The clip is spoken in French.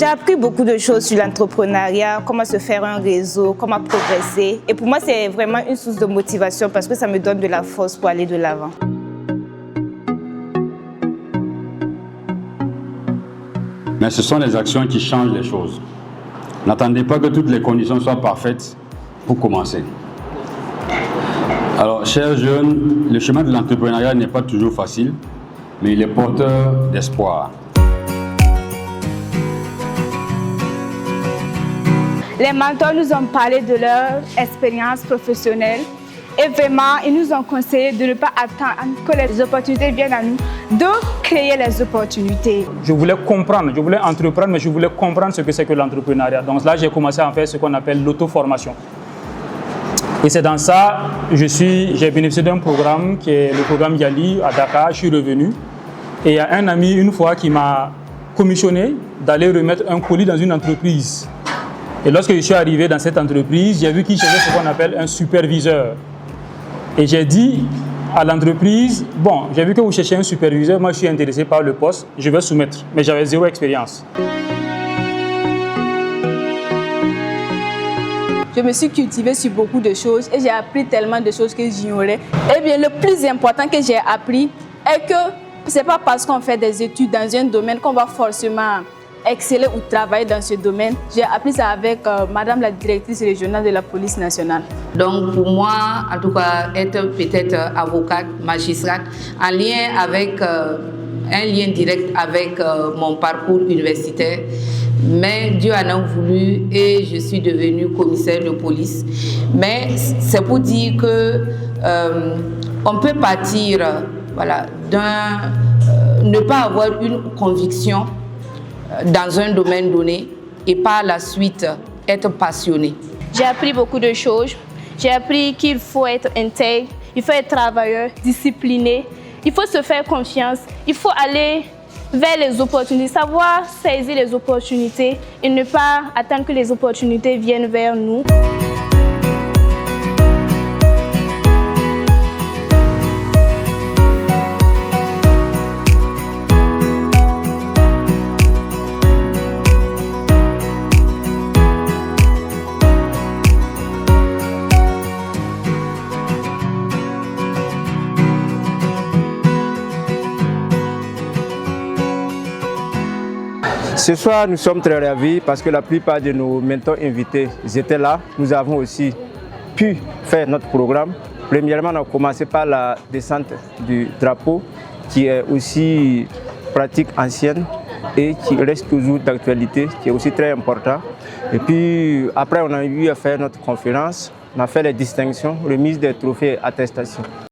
J'ai appris beaucoup de choses sur l'entrepreneuriat, comment se faire un réseau, comment progresser. Et pour moi, c'est vraiment une source de motivation parce que ça me donne de la force pour aller de l'avant. Mais ce sont les actions qui changent les choses. N'attendez pas que toutes les conditions soient parfaites pour commencer. Alors, chers jeunes, le chemin de l'entrepreneuriat n'est pas toujours facile, mais il est porteur d'espoir. Les mentors nous ont parlé de leur expérience professionnelle et vraiment, ils nous ont conseillé de ne pas attendre que les opportunités viennent à nous, de créer les opportunités. Je voulais comprendre, je voulais entreprendre, mais je voulais comprendre ce que c'est que l'entrepreneuriat. Donc là, j'ai commencé à faire ce qu'on appelle l'auto-formation. Et c'est dans ça, j'ai bénéficié d'un programme qui est le programme Yali à Dakar. Je suis revenu et il y a un ami une fois qui m'a commissionné d'aller remettre un colis dans une entreprise. Et lorsque je suis arrivé dans cette entreprise, j'ai vu qu'il cherchait ce qu'on appelle un superviseur. Et j'ai dit à l'entreprise, bon, j'ai vu que vous cherchez un superviseur, moi je suis intéressé par le poste, je vais soumettre. Mais j'avais zéro expérience. Je me suis cultivée sur beaucoup de choses et j'ai appris tellement de choses que j'ignorais. Eh bien, le plus important que j'ai appris est que ce n'est pas parce qu'on fait des études dans un domaine qu'on va forcément exceller ou travailler dans ce domaine. J'ai appris ça avec Madame la directrice régionale de la police nationale. Donc pour moi, en tout cas, être peut-être avocate, magistrate, un lien direct avec mon parcours universitaire. Mais Dieu en a voulu et je suis devenue commissaire de police. Mais c'est pour dire que on peut partir, voilà, ne pas avoir une conviction dans un domaine donné et par la suite être passionné. J'ai appris beaucoup de choses. J'ai appris qu'il faut être intègre, il faut être travailleur, discipliné, il faut se faire confiance, il faut aller vers les opportunités, savoir saisir les opportunités et ne pas attendre que les opportunités viennent vers nous. Ce soir, nous sommes très ravis parce que la plupart de nos mentors invités étaient là. Nous avons aussi pu faire notre programme. Premièrement, on a commencé par la descente du drapeau qui est aussi pratique ancienne et qui reste toujours d'actualité, qui est aussi très important. Et puis après, on a eu à faire notre conférence, on a fait les distinctions, remise des trophées et attestations.